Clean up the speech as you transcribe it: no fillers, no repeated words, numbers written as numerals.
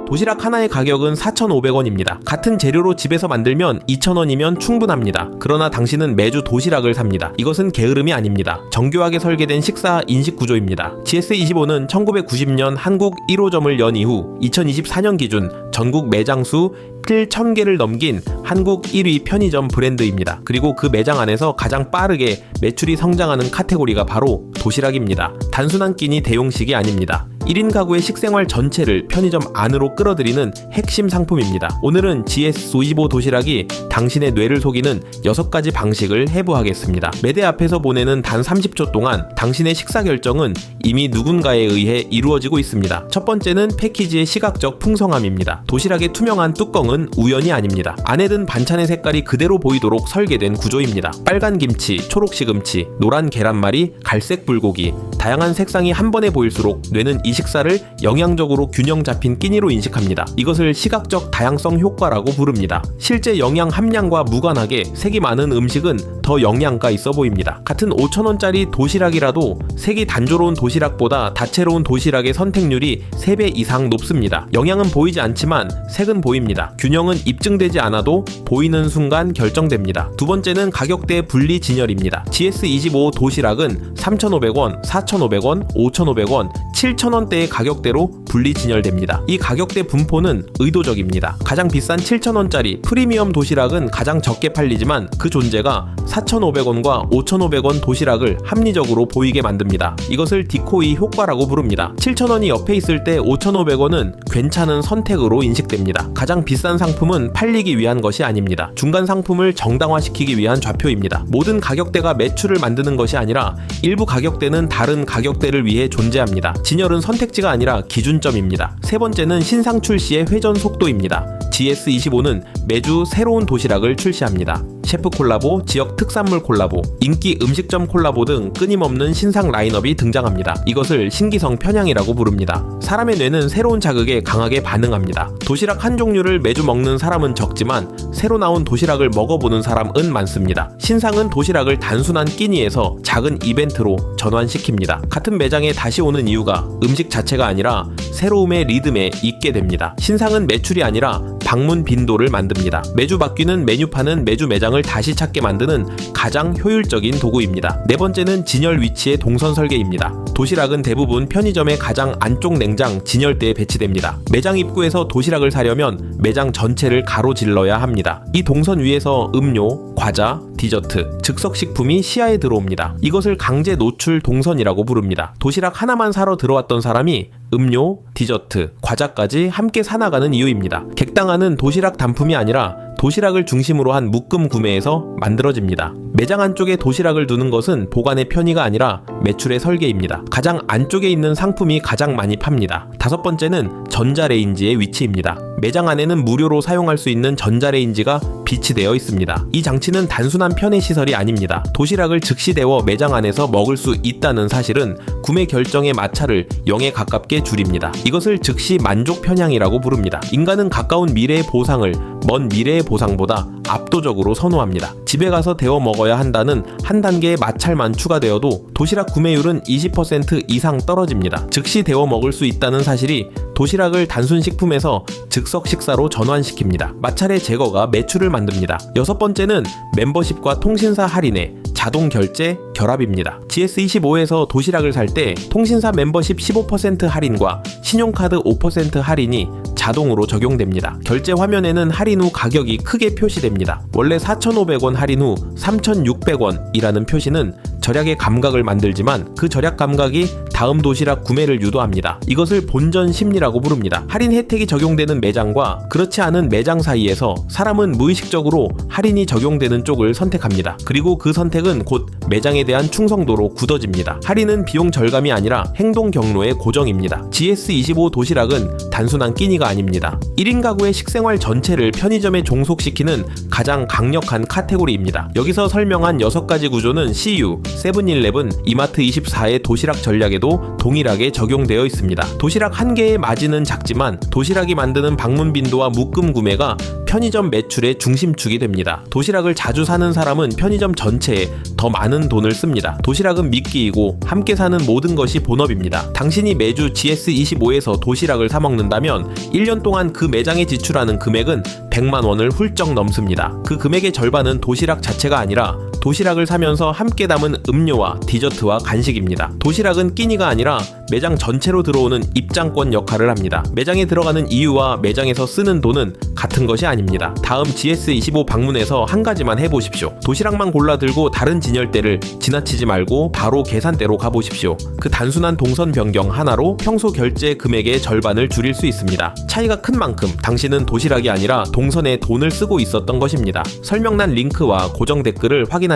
도시락 하나의 가격은 4,500원입니다. 같은 재료로 집에서 만들면 2,000원이면 충분합니다. 그러나 당신은 매주 도시락을 삽니다. 이것은 게으름이 아닙니다. 정교하게 설계된 식사 인식 구조입니다. GS25는 1990년 한국 1호점을 연 이후 2024년 기준 전국 매장 수 1,000개를 넘긴 한국 1위 편의점 브랜드입니다. 그리고 그 매장 안에서 가장 빠르게 매출이 성장하는 카테고리가 바로 도시락입니다. 단순한 끼니 대용식이 아닙니다. 1인 가구의 식생활 전체를 편의점 안으로 끌어들이는 핵심 상품입니다. 오늘은 GS25 도시락이 당신의 뇌를 속이는 6가지 방식을 해부하겠습니다. 매대 앞에서 보내는 단 30초 동안 당신의 식사 결정은 이미 누군가에 의해 이루어지고 있습니다. 첫 번째는 패키지의 시각적 풍성함입니다. 도시락의 투명한 뚜껑은 우연이 아닙니다. 안에 든 반찬의 색깔이 그대로 보이도록 설계된 구조입니다. 빨간 김치, 초록 시금치, 노란 계란말이, 갈색 불고기, 다양한 색상이 한 번에 보일수록 뇌는 이 식사를 영양적으로 균형 잡힌 끼니로 인식합니다. 이것을 시각적 다양성 효과라고 부릅니다. 실제 영양 함량과 무관하게 색이 많은 음식은 더 영양가 있어 보입니다. 같은 5,000원짜리 도시락이라도 색이 단조로운 도시락보다 다채로운 도시락의 선택률이 3배 이상 높습니다. 영양은 보이지 않지만 색은 보입니다. 균형은 입증되지 않아도 보이는 순간 결정됩니다. 두 번째는 가격대 분리 진열입니다. GS25 도시락은 3,500원, 4,500원, 5,500원, 7,000원대의 가격대로 분리 진열됩니다. 이 가격대 분포는 의도적입니다. 가장 비싼 7,000원짜리 프리미엄 도시락은 가장 적게 팔리지만 그 존재가 4,500원과 5,500원 도시락을 합리적으로 보이게 만듭니다. 이것을 디코이 효과라고 부릅니다. 7,000원이 옆에 있을 때 5,500원은 괜찮은 선택으로 인식됩니다. 가장 비싼 상품은 팔리기 위한 것이 아닙니다. 중간 상품을 정당화시키기 위한 좌표입니다. 모든 가격대가 매출을 만드는 것이 아니라 일부 가격대는 다른 가격대를 위해 존재합니다. 진열은 선택지가 아니라 기준점입니다. 세 번째는 신상 출시의 회전 속도입니다. GS25는 매주 새로운 도시락을 출시합니다. 셰프 콜라보, 지역 특산물 콜라보, 인기 음식점 콜라보 등 끊임없는 신상 라인업이 등장합니다. 이것을 신기성 편향이라고 부릅니다. 사람의 뇌는 새로운 자극에 강하게 반응합니다. 도시락 한 종류를 매주 먹는 사람은 적지만 새로 나온 도시락을 먹어보는 사람은 많습니다. 신상은 도시락을 단순한 끼니에서 작은 이벤트로 전환시킵니다. 같은 매장에 다시 오는 이유가 음식 자체가 아니라 새로움의 리듬에 있게 됩니다. 신상은 매출이 아니라 방문 빈도를 만듭니다. 매주 바뀌는 메뉴판은 매주 매장을 다시 찾게 만드는 가장 효율적인 도구입니다. 네 번째는 진열 위치의 동선 설계입니다. 도시락은 대부분 편의점의 가장 안쪽 냉장 진열대에 배치됩니다. 매장 입구에서 도시락을 사려면 매장 전체를 가로질러야 합니다. 이 동선 위에서 음료, 과자, 디저트, 즉석식품이 시야에 들어옵니다. 이것을 강제 노출 동선이라고 부릅니다. 도시락 하나만 사러 들어왔던 사람이 음료, 디저트, 과자까지 함께 사나가는 이유입니다. 객당하는 도시락 단품이 아니라 도시락을 중심으로 한 묶음 구매에서 만들어집니다. 매장 안쪽에 도시락을 두는 것은 보관의 편의가 아니라 매출의 설계입니다. 가장 안쪽에 있는 상품이 가장 많이 팝니다. 다섯 번째는 전자레인지의 위치입니다. 매장 안에는 무료로 사용할 수 있는 전자레인지가 비치되어 있습니다. 이 장치는 단순한 편의 시설이 아닙니다. 도시락을 즉시 데워 매장 안에서 먹을 수 있다는 사실은 구매 결정의 마찰을 0에 가깝게 줄입니다. 이것을 즉시 만족 편향이라고 부릅니다. 인간은 가까운 미래의 보상을 먼 미래의 보상보다 압도적으로 선호합니다. 집에 가서 데워 먹어야 한다는 한 단계의 마찰만 추가되어도 도시락 구매율은 20% 이상 떨어집니다. 즉시 데워 먹을 수 있다는 사실이 도시락을 단순 식품에서 즉석 식사로 전환시킵니다. 마찰의 제거가 매출을 만듭니다. 여섯 번째는 멤버십과 통신사 할인의 자동 결제 결합입니다. GS25에서 도시락을 살 때 통신사 멤버십 15% 할인과 신용카드 5% 할인이 자동으로 적용됩니다. 결제 화면에는 할인 후 가격이 크게 표시됩니다. 원래 4,500원 할인 후 3,600원이라는 표시는 절약의 감각을 만들지만 그 절약 감각이 다음 도시락 구매를 유도합니다. 이것을 본전 심리라고 부릅니다. 할인 혜택이 적용되는 매장과 그렇지 않은 매장 사이에서 사람은 무의식적으로 할인이 적용되는 쪽을 선택합니다. 그리고 그 선택은 곧 매장에 대한 충성도로 굳어집니다. 할인은 비용 절감이 아니라 행동 경로의 고정입니다. GS25 도시락은 단순한 끼니가 아닙니다. 1인 가구의 식생활 전체를 편의점에 종속시키는 가장 강력한 카테고리입니다. 여기서 설명한 6가지 구조는 CU, 세븐일레븐, 이마트24의 도시락 전략에도 동일하게 적용되어 있습니다. 도시락 한 개의 마진은 작지만 도시락이 만드는 방문 빈도와 묶음 구매가 편의점 매출의 중심축이 됩니다. 도시락을 자주 사는 사람은 편의점 전체에 더 많은 돈을 씁니다. 도시락은 미끼이고 함께 사는 모든 것이 본업입니다. 당신이 매주 GS25에서 도시락을 사 먹는다면 1년 동안 그 매장에 지출하는 금액은 100만 원을 훌쩍 넘습니다. 그 금액의 절반은 도시락 자체가 아니라 도시락을 사면서 함께 담은 음료와 디저트와 간식입니다. 도시락은 끼니가 아니라 매장 전체로 들어오는 입장권 역할을 합니다. 매장에 들어가는 이유와 매장에서 쓰는 돈은 같은 것이 아닙니다. 다음 GS25 방문해서 한 가지만 해보십시오. 도시락만 골라 들고 다른 진열대를 지나치지 말고 바로 계산대로 가보십시오. 그 단순한 동선 변경 하나로 평소 결제 금액의 절반을 줄일 수 있습니다. 차이가 큰 만큼 당신은 도시락이 아니라 동선에 돈을 쓰고 있었던 것입니다. 설명란 링크와 고정 댓글을 확인해